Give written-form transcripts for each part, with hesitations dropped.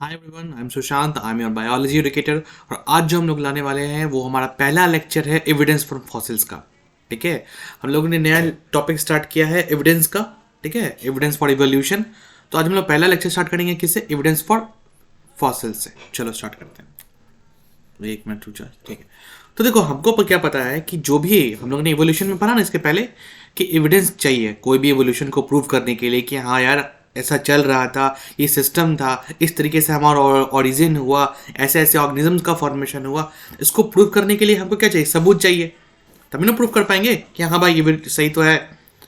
Hi everyone, I am Sushant, I am your biology educator. और आज जो हम लोग लाने वाले हैं वो हमारा पहला लेक्चर है एविडेंस फ्रॉम फॉसिल्स का। ठीक है, हम लोगों ने नया टॉपिक स्टार्ट किया है एविडेंस का। ठीक है, एविडेंस फॉर इवोल्यूशन। तो आज हम लोग पहला लेक्चर स्टार्ट करेंगे किससे? एविडेंस फॉर फॉसिल्स से। चलो स्टार्ट करते हैं। एक मिनट रुक जाओ। ठीक है, तो देखो हमको क्या पता है कि जो भी हम लोगों ने इवोल्यूशन में पढ़ा ना इसके पहले, कि एविडेंस चाहिए कोई भी इवोल्यूशन को प्रूव करने के लिए कि हाँ यार ऐसा चल रहा था, ये सिस्टम था, इस तरीके से हमारा ओरिजिन हुआ, ऐसे ऐसे ऑर्गेनिजम्स का फॉर्मेशन हुआ। इसको प्रूव करने के लिए हमको क्या चाहिए? सबूत चाहिए, तभी ना प्रूव कर पाएंगे कि हाँ भाई ये सही तो है,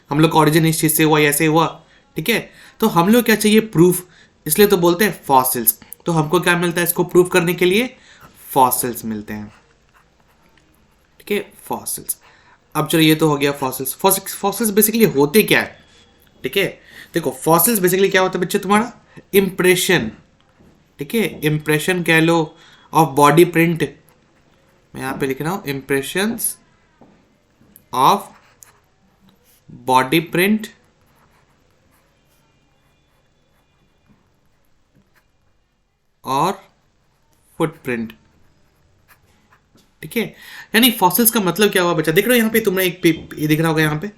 हम लोग का ऑरिजिन इस चीज़ से हुआ, ऐसे हुआ। ठीक है, तो हम लोग क्या चाहिए? प्रूफ। इसलिए तो बोलते हैं फॉसिल्स। तो हमको क्या मिलता है इसको प्रूव करने के लिए? फॉसिल्स मिलते हैं। ठीक है, फॉसिल्स। अब चलो ये तो हो गया फॉसिल्स। फॉसिल्स बेसिकली होते क्या है? ठीक है, देखो फॉसिल्स बेसिकली क्या होता है बच्चे तुम्हारा? इम्प्रेशन। ठीक है, इम्प्रेशन कह लो ऑफ बॉडी प्रिंट। मैं यहां पे लिख रहा हूं इम्प्रेशंस ऑफ बॉडी प्रिंट और फुटप्रिंट। ठीक है, यानी फॉसिल्स का मतलब क्या हुआ बच्चा? देख रहे हो यहाँ पे तुमने ये दिख रहा होगा यहाँ पे।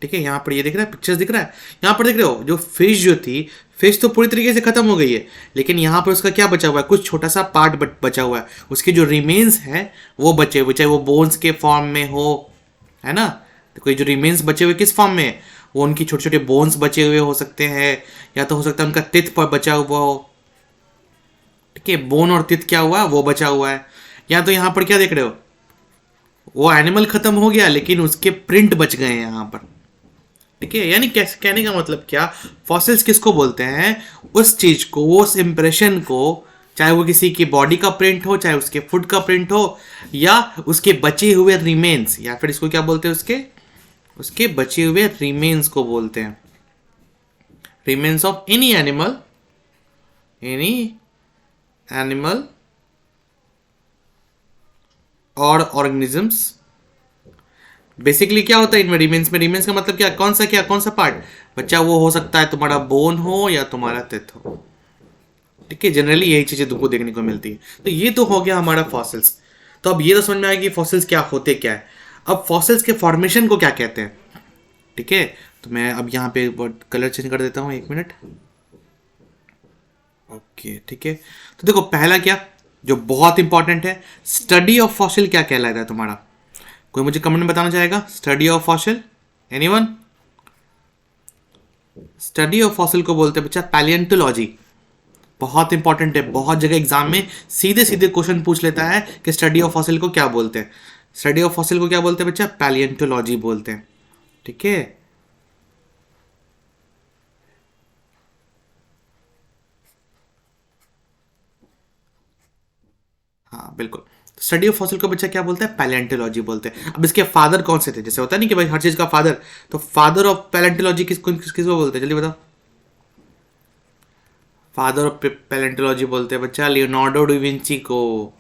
ठीक है, यहाँ पर ये दिख रहा है, पिक्चर्स दिख रहा है। यहाँ पर देख रहे हो जो फिश जो थी, फिश तो पूरी तरीके से खत्म हो गई है, लेकिन यहाँ पर उसका क्या बचा हुआ है? कुछ छोटा सा पार्ट बचा हुआ है। उसके जो रिमेन्स है वो बचे हुए, चाहे वो बोन्स के फॉर्म में हो, है ना। तो कोई जो रिमेन्स बचे हुए किस फॉर्म में है? वो उनकी छोटे छोटे बोन्स बचे हुए हो सकते हैं, या तो हो सकता है उनका तिथ पर बचा हुआ हो। ठीक है, बोन और तिथ क्या हुआ? वो बचा हुआ है। या तो यहाँ पर क्या देख रहे हो? वो एनिमल खत्म हो गया लेकिन उसके प्रिंट बच गए हैं यहाँ पर। ठीक है, यानी कैसे, कहने का मतलब क्या? फॉसिल्स किसको बोलते हैं? उस चीज को, उस इंप्रेशन को, चाहे वो किसी की बॉडी का प्रिंट हो, चाहे उसके फुट का प्रिंट हो, या उसके बचे हुए रिमेन्स, या फिर इसको क्या बोलते हैं? उसके उसके बचे हुए रिमेन्स को बोलते हैं। Remains of any animal, any animal और ऑर्गेनिजम्स। बेसिकली क्या होता है इनमें रिमेन्स में? रिमेन्स का मतलब क्या? कौन सा पार्ट बच्चा? वो हो सकता है तुम्हारा बोन हो या तुम्हारा तिथ हो। ठीक है, जनरली यही चीजें तुमको देखने को मिलती है। तो ये तो हो गया हमारा फॉसिल्स। तो अब ये तो समझ में आया कि फॉसिल्स क्या होते क्या है। अब फॉसिल्स के फॉर्मेशन को क्या कहते हैं? ठीक है, तो मैं अब यहाँ पे कलर चेंज कर देता हूँ, एक मिनट। ओके, ठीक है। तो देखो पहला क्या, जो बहुत इंपॉर्टेंट है, स्टडी ऑफ फॉसिल क्या कहलाता है तुम्हारा? कोई मुझे कमेंट में बताना चाहेगा? Study of fossil, anyone? Study of fossil को बोलते हैं बच्चा पैलियंटोलॉजी। बहुत इंपॉर्टेंट है, बहुत जगह एग्जाम में सीधे सीधे क्वेश्चन पूछ लेता है कि स्टडी ऑफ फॉसिल को क्या बोलते हैं। स्टडी ऑफ फॉसिल को क्या बोलते हैं बच्चा? पैलियंटोलॉजी बोलते हैं। ठीक है, हाँ बिल्कुल। स्टडी ऑफ फॉसिल को बच्चा क्या बोलते हैं? पैलियंटोलॉजी बोलते हैं। अब इसके फादर कौन से थे? जैसे होता नहीं कि भाई हर चीज का फादर, तो फादर ऑफ पैलियंटोलॉजी किसको बोलते हैं? जल्दी बताओ। फादर ऑफ पैलियंटोलॉजी बोलते हैं बच्चा लियोनार्डो डिविंची को,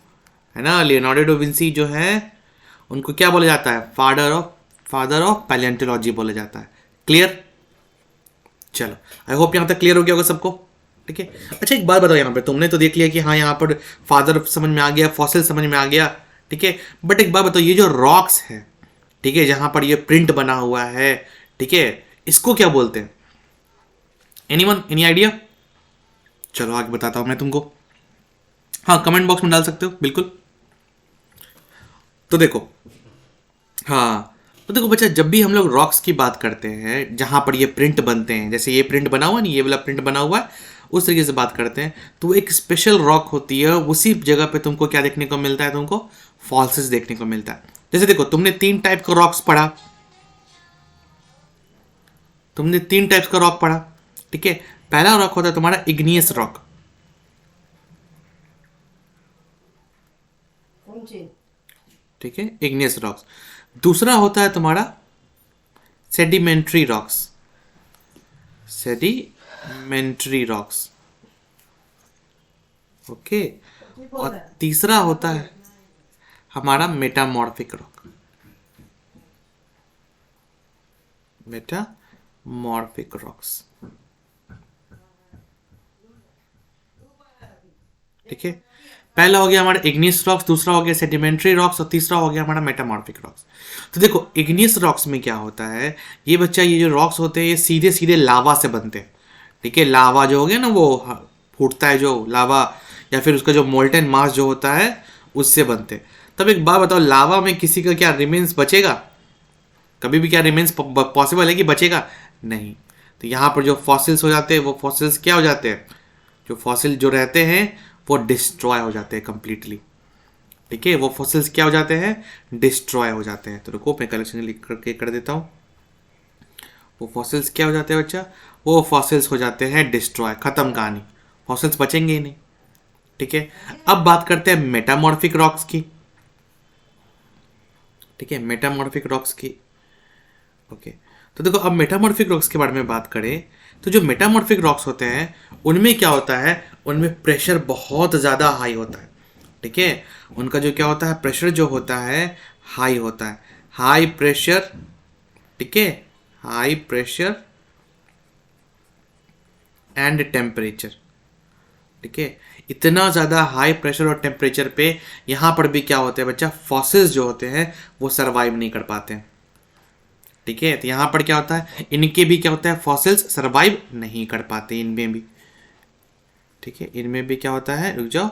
है ना। लियोनार्डो डिविंची जो है उनको क्या बोला जाता है? फादर ऑफ पैलियंटोलॉजी बोला जाता है। क्लियर? चलो, आई होप यहाँ तक क्लियर हो गया होगा सबको। ठीक है, अच्छा एक बात बताओ, यहाँ पे तुमने तो देख लिया कि हाँ यहाँ पर फादर समझ में आ गया, फॉसिल समझ में आ गया। ठीक है, बट एक बात बताओ, ये जो रॉक्स है, ठीक है, जहां पर ये प्रिंट बना हुआ है, ठीक है, इसको क्या बोलते हैं? Anyone, any idea? चलो आगे बताता हूं मैं तुमको। हाँ, कमेंट बॉक्स में डाल सकते हो बिल्कुल। तो देखो, हाँ, तो देखो बच्चा, जब भी हम लोग रॉक्स की बात करते हैं जहां पर ये प्रिंट बनते हैं, जैसे ये प्रिंट बना हुआ नहीं, ये वाला प्रिंट बना हुआ है, उस तरीके से बात करते हैं, तो एक स्पेशल रॉक होती है, उसी जगह पे तुमको क्या देखने को मिलता है? तुमको फॉल्सेस देखने को मिलता है। जैसे देखो, तुमने तीन टाइप का रॉक्स पढ़ा, तुमने तीन टाइप्स का रॉक पढ़ा। ठीक है, पहला रॉक होता है तुम्हारा इग्नियस रॉक। ठीक है, इग्नियस रॉक्स। दूसरा होता है तुम्हारा sedimentary rocks. Sedimentary rocks, okay. और तीसरा होता है हमारा मेटामॉर्फिक रॉक। मेटामॉर्फिक रॉक्स, ठीक है, पहला हो गया हमारा इग्नियस रॉक्स, दूसरा हो गया सेडिमेंट्री रॉक्स और तीसरा हो गया हमारा मेटामॉर्फिक रॉक्स। तो देखो इग्नियस रॉक्स में क्या होता है, ये बच्चा ये जो रॉक्स होते हैं ये सीधे सीधे लावा से बनते हैं। ठीक है, लावा जो हो गया ना वो फूटता है जो लावा, या फिर उसका जो मोल्टन मास जो होता है उससे बनते हैं। तब एक बात बताओ, लावा में किसी का क्या रिमेन्स बचेगा? कभी भी क्या रिमेन्स पॉसिबल है कि बचेगा? नहीं। तो यहाँ पर जो फॉसिल्स हो जाते हैं वो फॉसिल्स क्या हो जाते हैं, जो फॉसिल जो रहते हैं वो डिस्ट्रॉय हो जाते हैं कंप्लीटली। ठीक है, वो फॉसिल्स क्या हो जाते हैं, डिस्ट्रॉय हो जाते हैं। तो रुको मैं कलेक्शन लिख करके कर देता हूँ। वो फॉसिल्स क्या हो जाते हैं बच्चा, वो फॉसिल्स हो जाते हैं डिस्ट्रॉय, खत्म कहानी, फॉसिल्स बचेंगे ही नहीं। ठीक है, अब बात करते हैं मेटामॉर्फिक रॉक्स की। ठीक है, मेटामॉर्फिक रॉक्स की। ओके, तो देखो अब मेटामॉर्फिक रॉक्स के बारे में बात करें तो जो मेटामॉर्फिक रॉक्स होते हैं उनमें क्या होता है, उनमें प्रेशर बहुत ज़्यादा हाई होता है। ठीक है, उनका जो क्या होता है, प्रेशर जो होता है हाई होता है, हाई प्रेशर। ठीक है, हाई प्रेशर एंड टेम्परेचर। ठीक है, इतना ज़्यादा हाई प्रेशर और टेम्परेचर पे यहाँ पर भी क्या होते हैं बच्चा, फॉसिल्स जो होते हैं वो सरवाइव नहीं कर पाते हैं। ठीक है, तो यहाँ पर क्या होता है, इनके भी क्या होता है, फॉसिल्स सरवाइव नहीं कर पाते इनमें भी। ठीक है, इनमें भी क्या होता है, रुक जाओ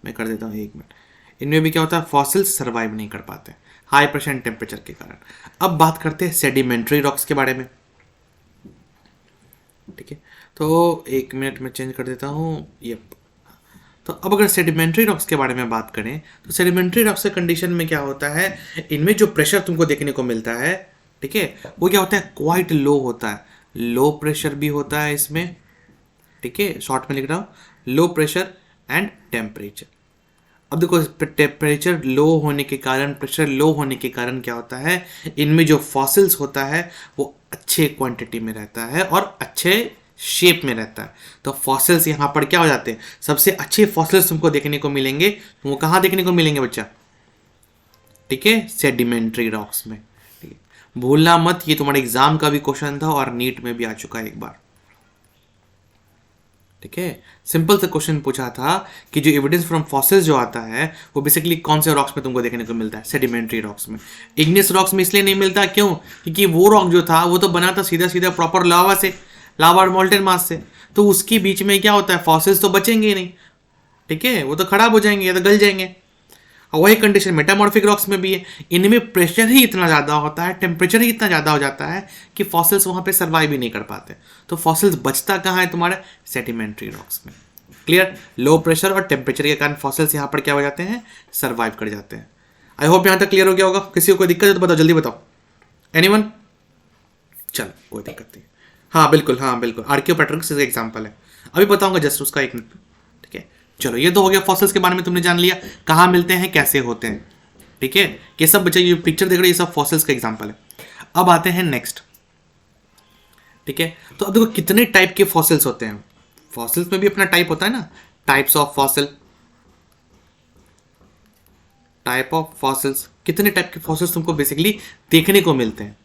मैं कर देता हूँ 1 मिनट। इनमें भी क्या होता है, फॉसिल्स सरवाइव नहीं कर पाते हाई प्रेशर एंड टेम्परेचर के कारण। अब बात करते हैं सेडिमेंट्री रॉक्स के बारे में। ठीक है, तो 1 मिनट में चेंज कर देता हूँ। यप, तो अब अगर सेडिमेंट्री रॉक्स के बारे में बात करें तो सेडिमेंट्री रॉक्स के कंडीशन में क्या होता है, इनमें जो प्रेशर तुमको देखने को मिलता है, ठीक है, वो क्या होता है, क्वाइट लो होता है, लो प्रेशर भी होता है इसमें। ठीक है, शॉर्ट में लिख रहा हूँ, लो प्रेशर एंड टेम्परेचर। अब देखो टेम्परेचर लो होने के कारण, प्रेशर लो होने के कारण क्या होता है, इनमें जो फॉसिल्स होता है वो अच्छे क्वांटिटी में रहता है और अच्छे शेप में रहता है। तो फॉसिल्स यहाँ पर क्या हो जाते हैं, सबसे अच्छे फॉसिल्स तुमको देखने को मिलेंगे, तो वो कहाँ देखने को मिलेंगे बच्चा, ठीक है, सेडिमेंट्री रॉक्स में। ठीक है, भूलना मत, ये तुम्हारे एग्जाम का भी क्वेश्चन था और नीट में भी आ चुका है एक बार। ठीक है, सिंपल सा क्वेश्चन पूछा था कि जो एविडेंस फ्रॉम फॉसिल्स जो आता है वो बेसिकली कौन से रॉक्स में तुमको देखने को मिलता है, सेडिमेंट्री रॉक्स में। इग्नियस रॉक्स में इसलिए नहीं मिलता, क्यों, क्योंकि वो रॉक जो था वो तो बना था सीधा सीधा प्रॉपर लावा से, लावा और मोल्टेन मास से, तो उसके बीच में क्या होता है, फॉसिल्स तो बचेंगे ही नहीं। ठीक है, वो तो खराब हो जाएंगे या तो गल जाएंगे। और वही कंडीशन मेटामॉर्फिक रॉक्स में भी है, इनमें प्रेशर ही इतना ज़्यादा होता है, टेम्परेचर ही इतना ज़्यादा हो जाता है कि फॉसिल्स वहाँ पे सर्वाइव ही नहीं कर पाते। तो फॉसिल्स बचता कहाँ है तुम्हारे, सेडिमेंट्री रॉक्स में। क्लियर, लो प्रेशर और टेम्परेचर के कारण फॉसिल्स यहाँ पर क्या हो जाते हैं, सर्वाइव कर जाते हैं। आई होप यहाँ तक क्लियर हो गया होगा। किसी को कोई दिक्कत है तो बताओ, जल्दी बताओ। एनीवन? चलो कोई दिक्कत नहीं। हाँ बिल्कुल, हाँ बिल्कुल, आर्कियो पैटर्न का एग्जाम्पल है, अभी बताऊंगा जस्ट उसका 1 मिनट। ठीक है, चलो ये तो हो गया फॉसिल्स के बारे में, तुमने जान लिया कहाँ मिलते हैं, कैसे होते हैं। ठीक है, ये सब बच्चे ये पिक्चर देख रहे हैं, ये सब फॉसिल्स का एग्जाम्पल है। अब आते हैं नेक्स्ट। ठीक है, तो अब देखो कितने टाइप के फॉसिल्स होते हैं, फॉसिल्स में भी अपना टाइप होता है ना, types of fossil, type of fossils, कितने टाइप के फॉसिल्स तुमको बेसिकली देखने को मिलते हैं।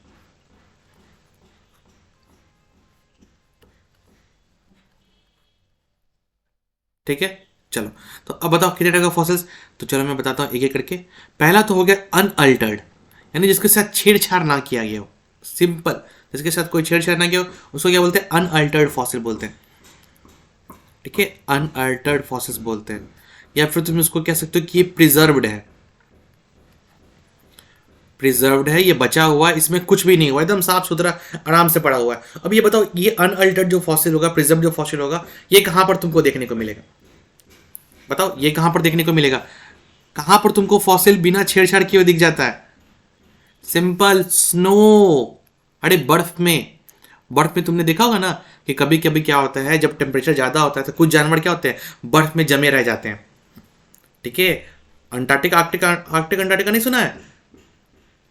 ठीक है, चलो तो अब बताओ कितने टाइप का फॉसिल्स, तो चलो मैं बताता हूँ एक एक करके। पहला तो हो गया अनअल्टर्ड, यानी जिसके साथ छेड़छाड़ ना किया गया हो, सिंपल, जिसके साथ कोई छेड़छाड़ ना किया हो उसको क्या बोलते हैं, अनअल्टर्ड फॉसिल बोलते हैं। ठीक है, अनअल्टर्ड फॉसिल्स बोलते हैं, या फिर तुम उसको कह सकते हो कि ये प्रिजर्व्ड है, प्रिजर्व्ड है, ये बचा हुआ है, इसमें कुछ भी नहीं हुआ, एकदम साफ सुथरा आराम से पड़ा हुआ है। अब ये बताओ ये अनअल्टर्ड जो फॉसिल होगा, प्रिजर्व जो फॉसिल होगा, ये कहाँ पर तुमको देखने को मिलेगा, बताओ ये कहाँ पर देखने को मिलेगा, कहाँ पर तुमको फॉसिल बिना छेड़छाड़ किए दिख जाता है, सिंपल, स्नो। अरे बर्फ में, बर्फ में तुमने देखा होगा ना कि कभी कभी क्या होता है, जब टेम्परेचर ज़्यादा होता है तो कुछ जानवर क्या होते हैं, बर्फ में जमे रह जाते हैं। ठीक है, अंटार्कटिका, आर्कटिक अंटार्कटिका नहीं सुना है,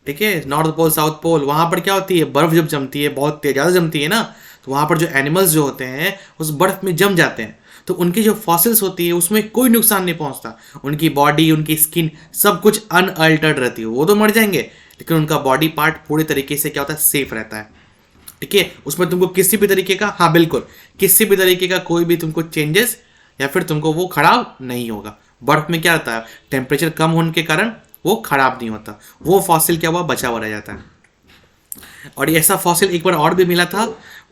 ठीक है, नॉर्थ पोल साउथ पोल, वहाँ पर क्या होती है, बर्फ जब जमती है, बहुत तेज ज़्यादा जमती है ना, तो वहाँ पर जो एनिमल्स जो होते हैं उस बर्फ में जम जाते हैं, तो उनकी जो फॉसिल्स होती है उसमें कोई नुकसान नहीं पहुँचता, उनकी बॉडी, उनकी स्किन सब कुछ अनअल्टर्ड रहती है। वो तो मर जाएंगे लेकिन उनका बॉडी पार्ट पूरे तरीके से क्या होता है, सेफ रहता है। ठीक है, उसमें तुमको किसी भी तरीके का, हाँ बिल्कुल, किसी भी तरीके का कोई भी तुमको चेंजेस या फिर तुमको वो खराब नहीं होगा। बर्फ में क्या रहता है, टेम्परेचर कम होने के कारण वो खराब नहीं होता, वो फॉसिल क्या हुआ, बचा हुआ रह जाता है। और ये ऐसा फॉसिल एक बार और भी मिला था,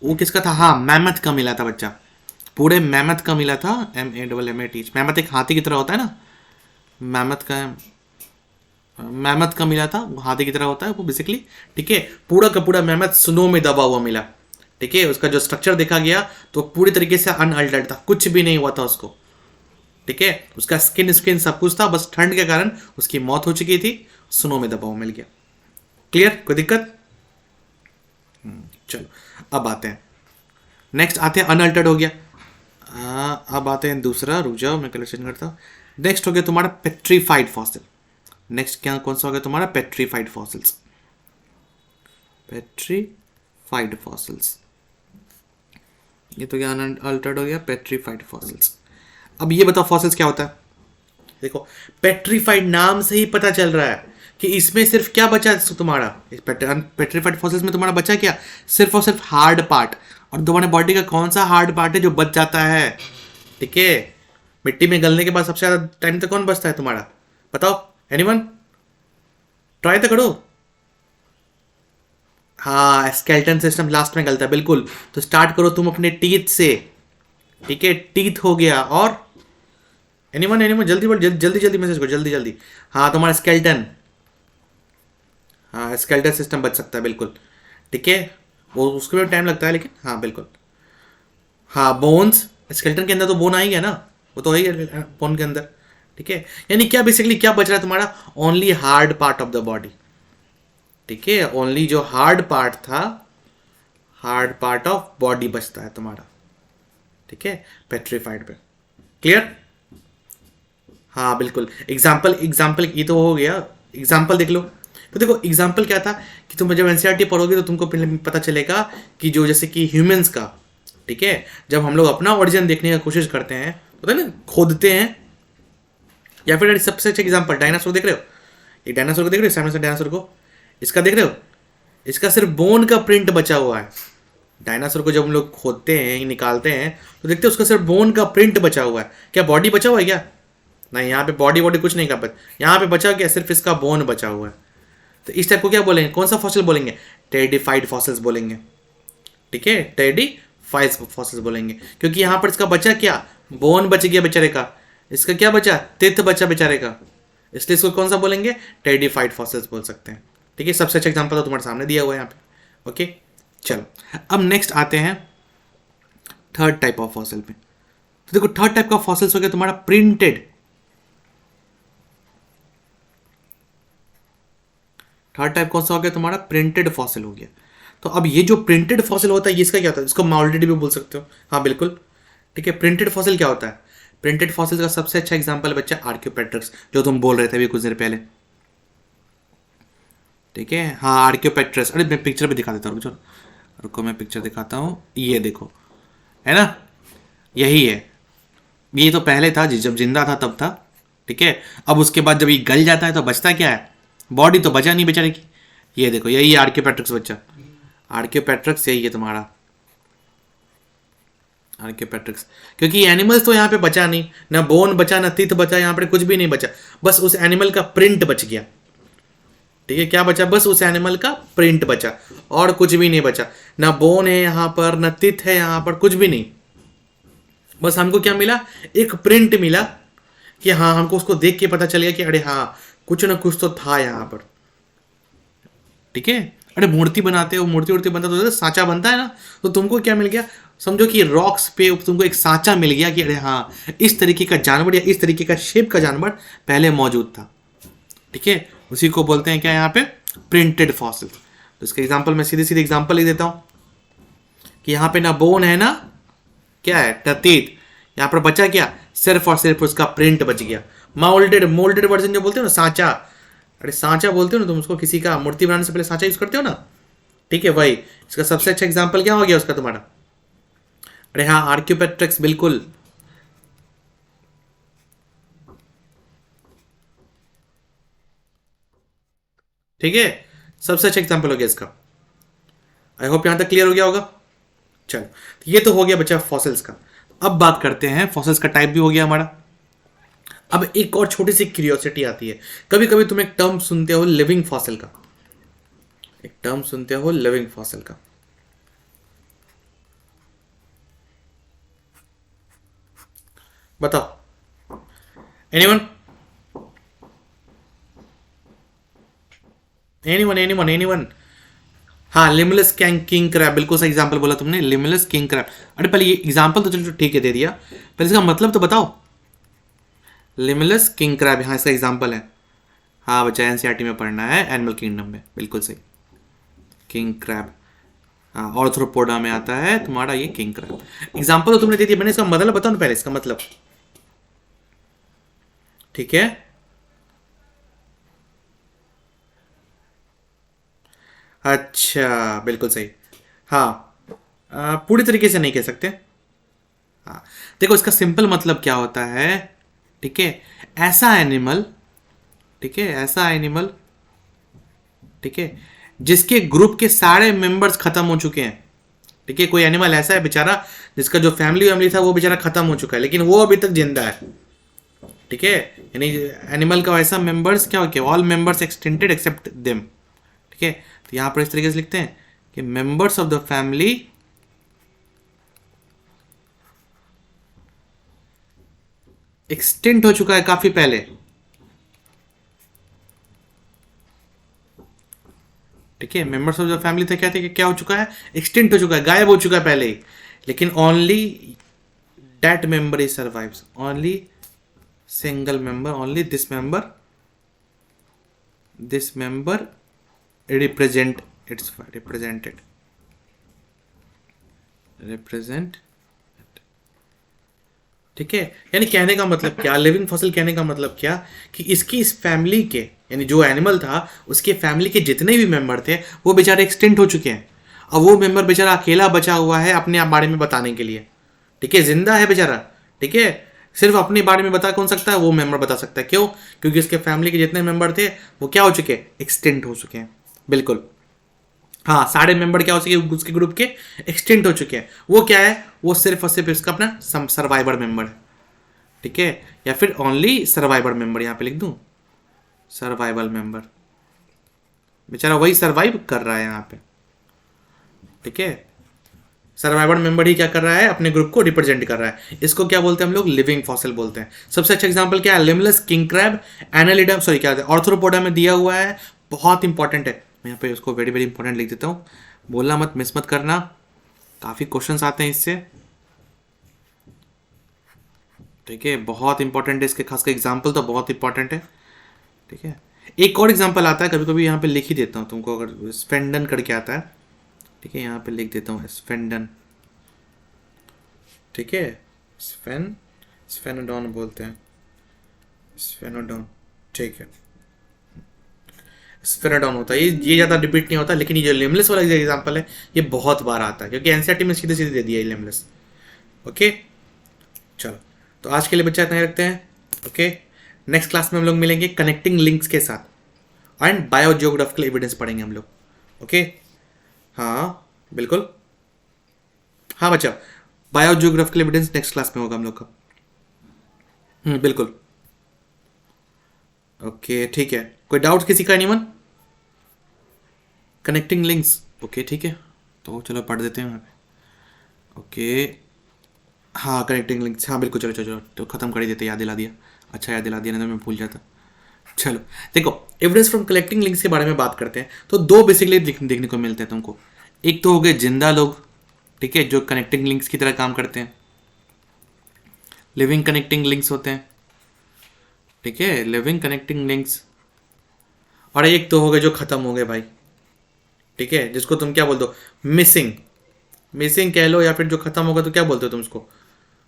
वो किसका था, हाँ मैमथ का मिला था बच्चा, पूरे मैमथ का मिला था, MAMMATH। मैमथ एक हाथी की तरह होता है ना, मैमथ का मिला था, वो हाथी की तरह होता है वो बेसिकली। ठीक है, पूरा का पूरा मैमथ स्नो में दबा हुआ मिला। ठीक है, उसका जो स्ट्रक्चर देखा गया तो पूरी तरीके से अनअल्टर्ड था, कुछ भी नहीं हुआ था उसको। ठीक है, उसका स्किन सब कुछ था, बस ठंड के कारण उसकी मौत हो चुकी थी, स्नो में दबा हुआ मिल गया। क्लियर, कोई दिक्कत? चलो अब आते हैं, नेक्स्ट आते हैं, अनअल्टर्ड हो गया। अब आते हैं दूसरा, रुक जाओ मैं कलेक्शन करता हूँ। नेक्स्ट हो गया तुम्हारा पेट्रीफाइड फॉसिल। नेक्स्ट क्या कौन सा हो गया तुम्हारा, पेट्रीफाइड फॉसिल्स। पेट्रीफाइड फॉसिल्स, ये तो क्या अनअल्टर्ड हो गया, पेट्रीफाइड फॉसिल्स। अब ये बताओ फॉसिल्स क्या होता है। देखो पेट्रीफाइड नाम से ही पता चल रहा है कि इसमें सिर्फ क्या बचा है तुम्हारा, पेट्रीफाइड फॉसिल्स में तुम्हारा बचा क्या, सिर्फ और सिर्फ हार्ड पार्ट। और तुम्हारे बॉडी का कौन सा हार्ड पार्ट है जो बच जाता है? ठीक है, मिट्टी में गलने के बाद सबसे ज्यादा टाइम तक कौन बचता है तुम्हारा, बताओ, एनीवन, ट्राई तो करो। हाँ, स्केलेटन सिस्टम लास्ट में गलता है, बिल्कुल। तो स्टार्ट करो तुम अपने टीथ से। ठीक है, टीथ हो गया, और एनीवन जल्दी जल्दी जल्दी मैसेज करो, जल्दी जल्दी। हाँ, तुम्हारा स्केलेटन, हाँ स्केलेटन सिस्टम बच सकता है, बिल्कुल। ठीक है, वो उसके में टाइम लगता है लेकिन, हाँ बिल्कुल। हाँ, बोन्स, स्केलेटन के अंदर तो बोन आ ही गया ना, वो तो है ही बोन के अंदर। ठीक है, यानी क्या बेसिकली क्या बच रहा है तुम्हारा, only hard part of the body. ठीक है, ओनली जो हार्ड पार्ट था, हार्ड पार्ट ऑफ बॉडी बचता है तुम्हारा। ठीक है, पेट्रीफाइड पे, क्लियर? हाँ बिल्कुल, एग्जाम्पल एग्जाम्पल ये तो हो गया, एग्जाम्पल देख लो। तो देखो एग्जाम्पल क्या था कि तुम जब एनसीईआरटी पढ़ोगे तो तुमको पहले पता चलेगा कि जो जैसे कि ह्यूमंस का, ठीक है, जब हम लोग अपना ओरिजिन देखने की कोशिश करते हैं, पता है ना, खोदते हैं, या फिर सबसे अच्छा एग्जाम्पल डायनासोर देख रहे हो, ये डायनासोर को देख रहे हो, सामने से डायनासोर को, इसका देख रहे हो, इसका सिर्फ बोन का प्रिंट बचा हुआ है। डायनासोर को जब हम लोग खोदते हैं, निकालते हैं, तो देखते हैं उसका सिर्फ बोन का प्रिंट बचा हुआ है। क्या बॉडी बचा हुआ है क्या? नहीं, यहाँ पे बॉडी बॉडी कुछ नहीं का, यहाँ पे बचा क्या, सिर्फ इसका बोन बचा हुआ है। तो इस टाइप को क्या बोलेंगे, कौन सा फॉसिल बोलेंगे, टेरिडिफाइड फॉसिल्स बोलेंगे। ठीक है, टेरिडिफाइड फॉसिल्स बोलेंगे, क्योंकि यहाँ पर इसका बचा क्या, बोन बच गया बेचारे का, इसका क्या बचा, तिथ बचा बेचारे का, इसलिए इसको कौन सा बोलेंगे, टेरिडिफाइड फॉसिल्स बोल सकते हैं। ठीक है, सबसे अच्छा एग्जाम्पल तो तुम्हारे सामने दिया हुआ है यहाँ पे। ओके, चलो अब नेक्स्ट आते हैं थर्ड टाइप ऑफ फॉसिल पे। तो देखो थर्ड टाइप का फॉसिल्स हो गया तुम्हारा प्रिंटेड। थर्ड टाइप कौन सा हो गया तुम्हारा, प्रिंटेड फॉसिल हो गया। तो अब ये जो प्रिंटेड फॉसिल होता है, ये इसका क्या होता है, इसको मोल्डेड भी बोल सकते हो, हाँ बिल्कुल। ठीक है, प्रिंटेड फॉसिल क्या होता है, प्रिंटेड फॉसिल का सबसे अच्छा एग्जांपल बच्चा आर्कियोपेट्रिक्स, जो तुम बोल रहे थे अभी कुछ देर पहले। ठीक है, हाँ आर्कियोपेट्रिक्स, अरे मैं पिक्चर भी दिखा देता हूँ, चलो रुको मैं पिक्चर दिखाता हूँ, ये देखो, है ना, यही है। ये तो पहले था जब जिंदा था तब था। ठीक है, अब उसके बाद जब ये गल जाता है तो बचता क्या है, बॉडी तो बचा नहीं बेचारे की। ये देखो, यही आर्कियोपेट्रिक्स बच्चा, आर्कियोपेट्रिक्स यही है तुम्हारा आर्कियोपेट्रिक्स। क्योंकि एनिमल्स तो यहाँ पे बचा नहीं, ना बोन बचा, ना टीथ बचा, यहाँ पे कुछ भी नहीं बचा, बस उस एनिमल का प्रिंट बच गया। ठीक है, क्या बचा, बस उस एनिमल का प्रिंट बचा, और कुछ भी नहीं बचा, ना बोन है यहाँ पर, ना टीथ है यहाँ पर, कुछ भी नहीं। बस हमको क्या मिला, एक प्रिंट मिला कि हाँ, हमको उसको देख के पता चल गया कि अरे हाँ, कुछ ना कुछ तो था यहाँ पर। ठीक है, अरे मूर्ति बनाते हो, मूर्ति वूर्ति बनता तो सांचा बनता है ना, तो तुमको क्या मिल गया, समझो कि रॉक्स पे तुमको एक सांचा मिल गया कि अरे हाँ, इस तरीके का जानवर या इस तरीके का शेप का जानवर पहले मौजूद था। ठीक है, उसी को बोलते हैं क्या यहाँ पे, प्रिंटेड फॉसिल। तो इसका एग्जाम्पल मैं सीधे सीधे एग्जाम्पल लिख देता हूँ कि यहाँ पे ना बोन है, ना क्या है, टीथ, यहाँ पर बचा क्या, सिर्फ और सिर्फ उसका प्रिंट बच गया। मोल्डेड, मोल्डेड वर्जन जो बोलते हो ना, सांचा, अरे सांचा बोलते हो ना तुम उसको, किसी का मूर्ति बनाने से पहले सांचा यूज करते हो ना। ठीक है, वही इसका सबसे अच्छा एग्जाम्पल क्या हो गया उसका तुम्हारा, अरे हाँ आर्कियोपेट्रिक्स, बिल्कुल। ठीक है, सबसे अच्छा एग्जाम्पल हो गया इसका। आई होप यहां तक क्लियर हो गया होगा। चलो, ये तो हो गया बच्चा फॉसिल्स का। अब बात करते हैं, फॉसिल्स का टाइप भी हो गया हमारा। अब एक और छोटी सी क्यूरियोसिटी आती है, कभी कभी तुम एक टर्म सुनते हो लिविंग फॉसिल का, एक टर्म सुनते हो लिविंग फॉसिल का। बताओ, एनीवन एनीवन एनीवन एनीवन? हाँ, लिमलेस किंग क्रैब, बिल्कुल सही एग्जांपल बोला तुमने, लिमलेस किंग क्रैब। अरे पहले ये एग्जांपल तो चलो ठीक है दे दिया, पहले इसका मतलब तो बताओ। लिमलेस किंग क्रैब, हाँ इसका एग्जांपल है। हाँ बच्चा, एनसीईआरटी में पढ़ना है, एनिमल किंगडम में, बिल्कुल सही। किंग क्रैब, हाँ ऑर्थ्रोपोडा में आता है तुम्हारा ये किंग क्रैब। एग्जांपल तो तुमने दे दिया, मैंने इसका मतलब बताओ ना पहले, इसका मतलब। ठीक है, अच्छा बिल्कुल सही। हाँ, पूरी तरीके से नहीं कह सकते। हाँ, देखो इसका सिंपल मतलब क्या होता है, ठीक है, ऐसा एनिमल, ठीक है, ऐसा एनिमल, ठीक है, जिसके ग्रुप के सारे मेंबर्स खत्म हो चुके हैं। ठीक है, कोई एनिमल ऐसा है बेचारा जिसका जो फैमिली वैमिली था वो बेचारा खत्म हो चुका है, लेकिन वो अभी तक जिंदा है। ठीक है, यानी एनिमल का ऐसा मेंबर्स क्या हो गया, all members extended except them. ठीक है, तो यहां पर इस तरीके से लिखते हैं कि members of the family extent हो चुका है काफी पहले। ठीक है, मेंबर्स ऑफ द फैमिली थे, क्या थे, क्या हो चुका है, एक्सटेंट हो चुका है, गायब हो चुका है पहले ही, लेकिन only that member is survives, only single member, only this member represent it's represent. ठीक है, यानी कहने का मतलब क्या, लिविंग फॉसिल कहने का मतलब क्या, कि इसकी इस फैमिली के, यानी जो एनिमल था उसके फैमिली के जितने भी मेंबर थे वो बेचारे एक्सटेंट हो चुके हैं। अब वो मेंबर बेचारा अकेला बचा हुआ है अपने आप बारे में बताने के लिए। ठीक है, जिंदा है बेचारा। ठीक है, सिर्फ अपने बारे में बता कौन सकता है, वो मेंबर बता सकता है। क्यों? क्योंकि उसके फैमिली के जितने मेंबर थे वो क्या हो चुके हैं, एक्सटेंट हो चुके हैं। बिल्कुल, हाँ, सारे मेंबर क्या हो चुके हैं उसके ग्रुप के, एक्सटेंट हो चुके हैं। वो क्या है, वो सिर्फ और सिर्फ इसका अपना सर्वाइवर मेंबर है। ठीक है, या फिर ओनली सर्वाइवर मेंबर, यहां पे लिख दूं सर्वाइवल मेंबर, बेचारा वही सर्वाइव कर रहा है यहां पे। ठीक है, सर्वाइवर मेंबर ही क्या कर रहा है, अपने ग्रुप को रिप्रेजेंट कर रहा है। इसको क्या बोलते हैं हम लोग, लिविंग फॉसिल बोलते हैं। सबसे अच्छा एग्जांपल क्या है, लिमलेस किंग क्रैब, एनालिडम, सॉरी क्या ऑर्थ्रोपोडा में दिया हुआ है, बहुत इंपॉर्टेंट है। मैं यहाँ पे उसको वेरी वेरी इंपॉर्टेंट लिख देता हूँ, बोलना मत, मिस मत करना, काफी क्वेश्चंस आते हैं इससे। ठीक है, बहुत इंपॉर्टेंट है इसके, खासकर एग्जाम्पल तो बहुत इंपॉर्टेंट है। ठीक है, एक और एग्जाम्पल आता है, कभी कभी यहाँ पे लिख ही देता हूँ तुमको, अगर स्फेंडन करके आता है। ठीक है, यहाँ पे लिख देता हूँ स्फेंडन। ठीक है, स्फेनोडॉन बोलते हैं, स्फेनोडॉन। ठीक है, स्फेनोडॉन होता है ये ज़्यादा रिपीट नहीं होता, लेकिन ये जो लिमलेस वाला एग्जाम्पल है ये बहुत बार आता है, क्योंकि एनसीईआरटी में सीधे सीधे दे दिया है लिमलेस। ओके, चलो, तो आज के लिए बच्चा इतना ही रखते हैं। ओके, नेक्स्ट क्लास में हम लोग मिलेंगे कनेक्टिंग लिंक्स के साथ, एंड बायोजियोग्राफिकल एविडेंस पढ़ेंगे हम लोग। ओके, हाँ बिल्कुल, हाँ बच्चा, बायोजियोग्राफिकल एविडेंस नेक्स्ट क्लास में होगा हम लोग का। बिल्कुल। ओके ठीक है, कोई डाउट किसी का, एनीवन? कनेक्टिंग लिंक्स, ओके ठीक है, तो चलो पढ़ देते हैं वहाँ पे। ओके, हाँ कनेक्टिंग लिंक्स, हाँ बिल्कुल, चलो चलो चलो, तो ख़त्म कर ही देते, याद दिला दिया, अच्छा याद दिला दिया, नहीं तो मैं भूल जाता। चलो देखो, एविडेंस फ्रॉम कलेक्टिंग लिंक्स के बारे में बात करते हैं, तो दो बेसिकली देखने को मिलते हैं तुमको। एक तो हो गए जिंदा लोग, ठीक है, जो कनेक्टिंग लिंक्स की तरह काम करते हैं, लिविंग कनेक्टिंग लिंक्स होते हैं। ठीक है, लिविंग कनेक्टिंग लिंक्स। और एक तो हो गए जो खत्म हो गए भाई। ठीक है, जिसको तुम क्या बोलते हो, मिसिंग, मिसिंग कह लो, या फिर जो खत्म होगा तो क्या बोलते हो तुम उसको,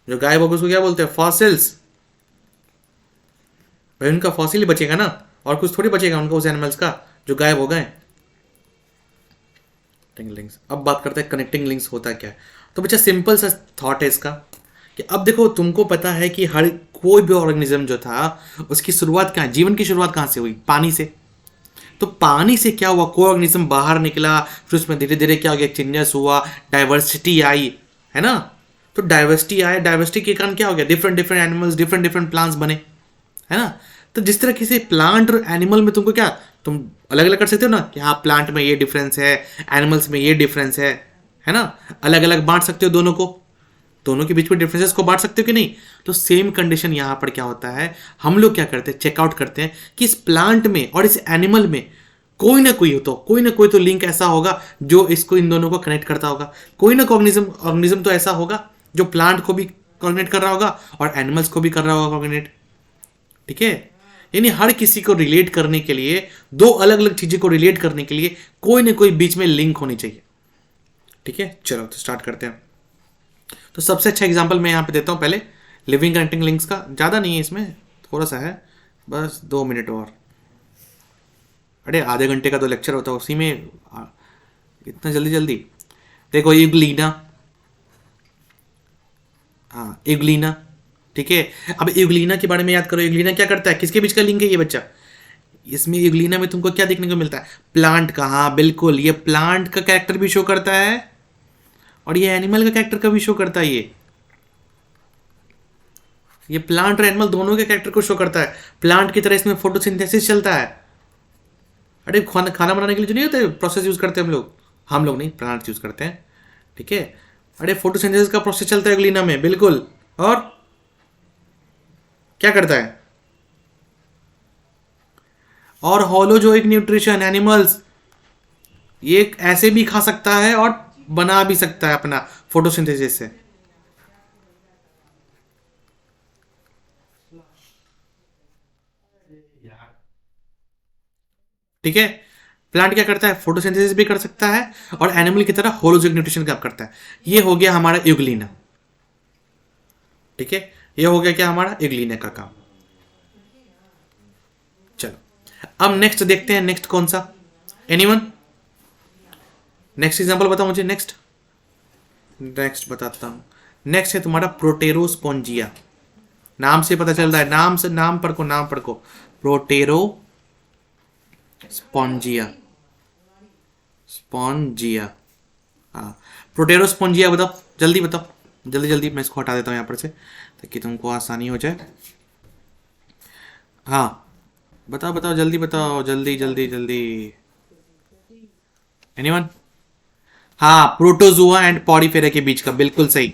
जो गायब होगा उसको क्या बोलते हैं, फॉसिल्स। भाई उनका फॉसिल ही बचेगा ना, और कुछ थोड़ी बचेगा उनका, उस एनिमल्स का जो गायब हो गए। लिंक्स, अब बात करते हैं कनेक्टिंग लिंक्स होता क्या है। तो बच्चा सिंपल सा थॉट है इसका, कि अब देखो तुमको पता है कि हर कोई भी ऑर्गेनिज्म जो था उसकी शुरुआत कहाँ, जीवन की शुरुआत कहाँ से हुई, पानी से। तो पानी से क्या हुआ, कोई ऑर्गेनिज्म बाहर निकला, फिर उसमें धीरे धीरे क्या हो गया, चेंजेस हुआ, डाइवर्सिटी आई, है ना। तो डाइवर्सिटी आया, डाइवर्सिटी के कारण क्या हो गया, different different animals, different different plants बने, है ना। तो जिस तरह से प्लांट और एनिमल में तुमको क्या, तुम अलग अलग कर सकते हो ना कि हाँ प्लांट में ये डिफरेंस है, एनिमल्स में ये डिफरेंस है ना, अलग अलग बांट सकते हो दोनों को, दोनों के बीच में डिफरेंसेस को बांट सकते हो कि नहीं। तो सेम कंडीशन यहाँ पर क्या होता है, हम लोग क्या करते हैं, चेकआउट करते हैं कि इस प्लांट में और इस एनिमल में कोई ना कोई तो लिंक ऐसा होगा जो इसको इन दोनों को कनेक्ट करता होगा, कोई ना ऑर्गेनिज्म तो ऐसा होगा जो प्लांट को भी कोऑर्डिनेट कर रहा होगा और एनिमल्स को भी कर रहा होगा कोऑर्डिनेट, ठीक है। यानी हर किसी को रिलेट करने के लिए, दो अलग अलग चीजें को रिलेट करने के लिए कोई ना कोई बीच में लिंक होनी चाहिए, ठीक है। चलो तो स्टार्ट करते हैं। तो सबसे अच्छा एग्जांपल मैं यहाँ पे देता हूँ पहले, लिविंग कनेक्टिंग लिंक्स का। ज़्यादा नहीं है इसमें, थोड़ा सा है, बस 2 मिनट और। अरे आधे घंटे का तो लेक्चर होता है, उसी में इतना जल्दी जल्दी। देखो यूग्लिना, हाँ यूग्लिना, ठीक है। अब यूग्लिना के बारे में याद करो, यूग्लिना क्या करता है, किसके बीच का लिंक है ये बच्चा। इसमें यूग्लिना में तुमको क्या देखने को मिलता है, प्लांट का, हाँ बिल्कुल, ये प्लांट का कैरेक्टर भी शो करता है और ये एनिमल का कैरेक्टर का भी शो करता है। ये प्लांट और एनिमल दोनों के कैरेक्टर को शो करता है। प्लांट की तरह इसमें फोटोसिंथेसिस चलता है। अरे खाना खाना बनाने के लिए जो नहीं होता प्रोसेस यूज करते हैं हम लोग नहीं, प्लांट्स यूज करते हैं, ठीक है। अरे फोटोसिंथेसिस का प्रोसेस चलता है ग्लीना में, बिल्कुल। और क्या करता है, और हॉलो जो एक न्यूट्रिशन एनिमल्स ये ऐसे भी खा सकता है और बना भी सकता है अपना फोटोसिंथेसिस से, ठीक है। प्लांट क्या करता है, फोटोसिंथेसिस भी कर सकता है और एनिमल की तरह होलोजिक न्यूट्रिशन काम करता है। ये हो गया हमारा यूग्लिना, ठीक है। ये हो गया क्या हमारा यूग्लिना का काम। चलो अब नेक्स्ट देखते हैं, नेक्स्ट कौन सा, एनीवन नेक्स्ट एग्जांपल बताओ मुझे, नेक्स्ट बताता हूं। नेक्स्ट है तुम्हारा प्रोटेरोस्पोंजिया। नाम से पता चल रहा है, नाम से, नाम पढ़ को प्रोटेरोस्पोंजिया, स्पॉन्जिया, हाँ प्रोटेरोस्पोंजिया। बताओ जल्दी बताओ, जल्दी जल्दी, मैं इसको हटा देता हूँ यहाँ पर से ताकि तुमको आसानी हो जाए। हाँ बताओ बताओ, जल्दी बताओ, जल्दी जल्दी जल्दी। एनीवन, हाँ प्रोटोजुआ एंड पॉडीफेरा के बीच का, बिल्कुल सही।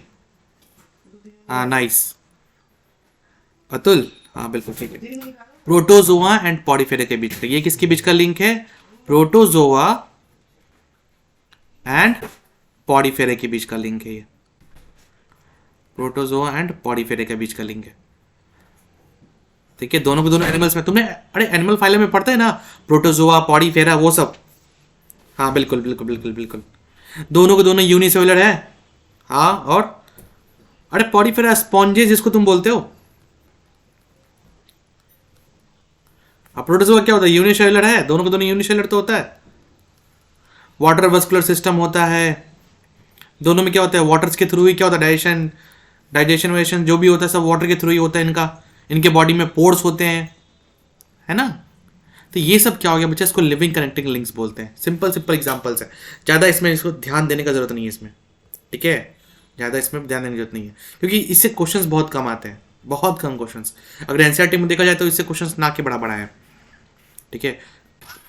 हाँ नाइस अतुल, हाँ बिल्कुल ठीक है। प्रोटोजोआ एंड पॉडीफेरा के बीच का, ये किसके बीच का लिंक है, प्रोटोजोआ एंड पॉडीफेरा के बीच का लिंक है ये, प्रोटोजोआ एंड पॉडीफेरा के बीच का लिंक है, ठीक है। दोनों के दोनों एनिमल्स में, तुमने अरे एनिमल फाइलम में पढ़ता है ना, प्रोटोजोआ पॉडीफेरा वो सब, हाँ बिल्कुल बिल्कुल बिल्कुल बिल्कुल। दोनों के दोनों यूनिसेलुलर है, हाँ। और अरे पॉडीफेरा स्पॉन्जेस जिसको तुम बोलते हो, प्रोटोजोआ क्या होता है, यूनिसेलुलर है, दोनों के दोनों यूनिसेलुलर तो होता है। वाटर वस्कुलर सिस्टम होता है, दोनों में क्या होता है, वाटर्स के थ्रू ही क्या होता है, डाइजेशन वेशन जो भी होता है सब वाटर के थ्रू ही होता है इनका। इनके बॉडी में पोर्स होते हैं, है ना। तो ये सब क्या हो गया बच्चा, इसको लिविंग कनेक्टिंग लिंक्स बोलते हैं। सिंपल सिंपल एग्जांपल्स है, ज़्यादा इसमें इसको ध्यान देने का जरूरत नहीं है इसमें, ठीक है। ज़्यादा इसमें ध्यान देने की जरूरत नहीं है क्योंकि इससे क्वेश्चंस बहुत कम आते हैं, बहुत कम क्वेश्चंस। अगर एनसीईआरटी में देखा जाए तो इससे क्वेश्चंस ना के बड़ा है, ठीक है।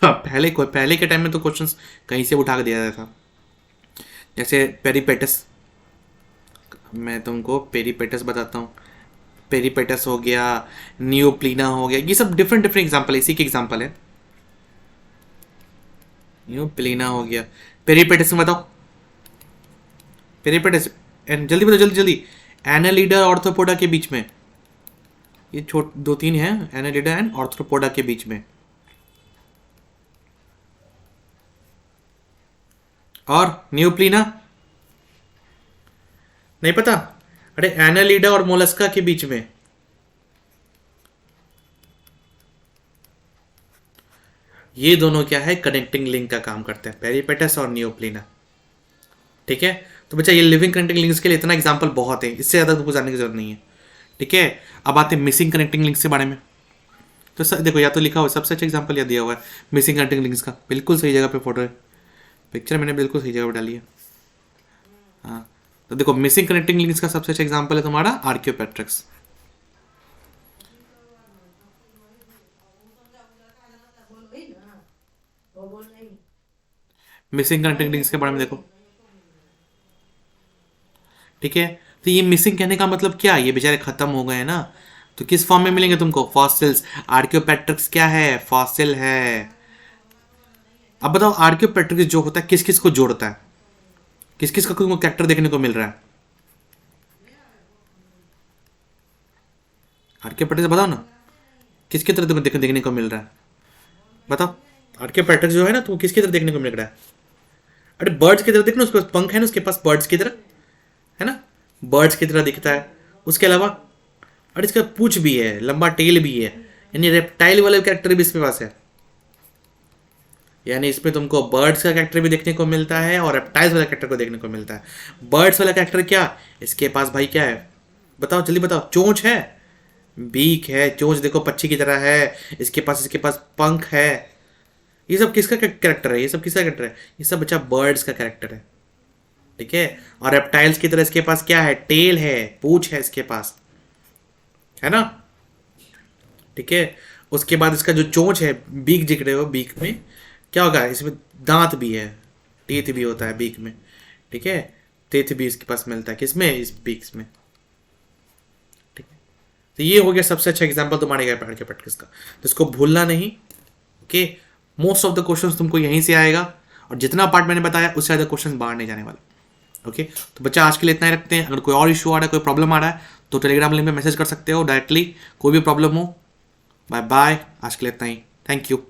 पहले के टाइम में तो क्वेश्चंस कहीं से उठा के दिया जाता था, जैसे पेरीपेटस। मैं तुमको पेरीपेटस बताता हूँ, पेरीपेटस हो गया, न्यूप्लीना हो गया, ये सब डिफरेंट डिफरेंट एग्जाम्पल है, इसी के एग्जाम्पल है। न्यूप्लीना हो गया, पेरीपेटस में बताओ, पेरीपेटस जल्दी बताओ, जल्दी जल्दी। एनालिडा ऑर्थोपोडा के बीच में, ये छोट 2-3 है, एनालिडा एंड ऑर्थोपोडा के बीच में। और न्यूप्लीना नहीं पता, अरे एनालिडा और मोलस्का के बीच में, ये दोनों क्या है, कनेक्टिंग लिंक का काम करते हैं, पेरीपेटस और न्यूप्लीना, ठीक है। तो बच्चा ये लिविंग कनेक्टिंग लिंक्स के लिए इतना एग्जांपल बहुत है, इससे ज़्यादा तुमको जानने की जरूरत नहीं है, ठीक है। अब आते हैं मिसिंग कनेक्टिंग लिंक्स के बारे में। तो सर देखो, या तो लिखा हुआ सबसे अच्छा एग्जांपल या दिया हुआ है मिसिंग कनेक्टिंग लिंक्स का, बिल्कुल सही जगह पे फोटो है, पिक्चर मैंने बिल्कुल सही जगह पर डाली है, हाँ। तो देखो मिसिंग कनेक्टिंग लिंक्स का सबसे अच्छा एग्जांपल है तुम्हारा आर्कियोपेट्रिक्स। मिसिंग कनेक्टिंग लिंक्स के बारे में देखो, ठीक है। तो ये मिसिंग कहने का मतलब क्या, ये बेचारे खत्म हो गए हैं ना, तो किस फॉर्म में मिलेंगे तुमको, फॉसिल्स। आर्कियोपेट्रिक्स क्या है, फॉसिल है। अब बताओ आर्कियोपेट्रिक्स जो होता है किस किस को जोड़ता है, किस किस का तुमको कैरेक्टर देखने को मिल रहा है, आर्कियोपेट्रिक्स बताओ ना, किसकी तरह तुमको देखने को मिल रहा है, बताओ। आर्कियोपेट्रिक्स जो है ना तुमको किसकी तरह देखने को मिल रहा है, अरे बर्ड्स की तरह देखना, उसके पास पंख है ना, उसके पास बर्ड्स की तरह है ना, बर्ड्स की तरह दिखता है। उसके अलावा अरे इसका पूंछ भी है, लंबा टेल भी है, यानी रेप्टाइल वाले कैरेक्टर भी इसके पास है। यानी इसमें तुमको बर्ड्स का कैरेक्टर भी देखने को मिलता है और रेप्टाइल्स वाला कैरेक्टर को देखने को मिलता है। बर्ड्स वाला कैरेक्टर क्या, इसके पास भाई क्या है, बताओ जल्दी बताओ, चोंच है, बीक है, चोंच देखो पक्षी की तरह है, इसके पास पंख है। ये सब किसका कैरेक्टर है, ये सब किसका कैरेक्टर है, ये सब बच्चा बर्ड्स का कैरेक्टर है, ठीक है। और रेप्टाइल्स की तरह इसके पास क्या है, टेल है, पूंछ है इसके पास, है ना, ठीक है। उसके बाद इसका जो चोंच है, बीक दिख रहे हो, बीक में क्या होगा, इसमें दांत भी है, टीथ भी होता है बीक में, ठीक है। टीथ भी इसके पास मिलता है किसमें, इस बीक्स में, ठीक है। तो ये हो गया सबसे अच्छा एग्जांपल तुम्हारे के प्रैक्टिस का, तो इसको भूलना नहीं, okay. Most of the questions तुमको यहीं से आएगा, और जितना पार्ट मैंने बताया उससे ज़्यादा क्वेश्चन बाहर नहीं जाने वाले, ओके। तो बच्चा आज के लिए इतना ही रखते हैं। अगर कोई और इशू आ रहा है, कोई प्रॉब्लम आ रहा है, तो टेलीग्राम लिंक में मैसेज कर सकते हो डायरेक्टली, कोई भी प्रॉब्लम हो। बाय बाय, आज के लिए इतना ही, थैंक यू।